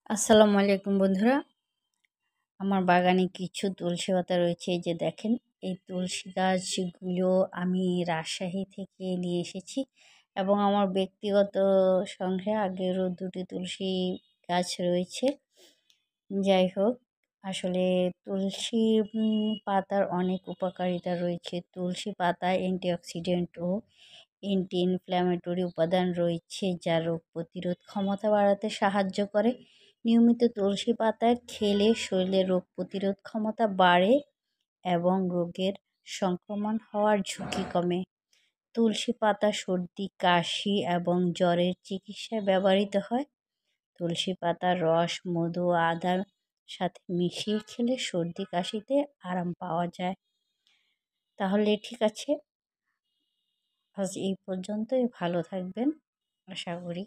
আসসালামু আলাইকুম বন্ধুরা। আমার বাগানে কিছু তুলসী পাতা রয়েছে। এই যে দেখেন, এই তুলসী গাছগুলো আমি রাজশাহী থেকে নিয়ে এসেছি এবং আমার ব্যক্তিগত সংগ্রহে আগেরও দুটি তুলসী গাছ রয়েছে। যাই হোক, আসলে তুলসী পাতার অনেক উপকারিতা রয়েছে। তুলসী পাতায় অ্যান্টিঅক্সিডেন্ট ও অ্যান্টি ইনফ্ল্যামেটরি উপাদান রয়েছে, যা রোগ প্রতিরোধ ক্ষমতা বাড়াতে সাহায্য করে। নিয়মিত তুলসী পাতা খেলে শরীরে রোগ প্রতিরোধ ক্ষমতা বাড়ে এবং রোগের সংক্রমণ হওয়ার ঝুঁকি কমে। তুলসী পাতা সর্দি, কাশি এবং জ্বরের চিকিৎসায় ব্যবহৃত হয়। তুলসী পাতার রস মধু ও আদার সাথে মিশিয়ে খেলে সর্দি কাশিতে আরাম পাওয়া যায়। তাহলে ঠিক আছে, আজ এই পর্যন্তই। ভালো থাকবেন আশা করি।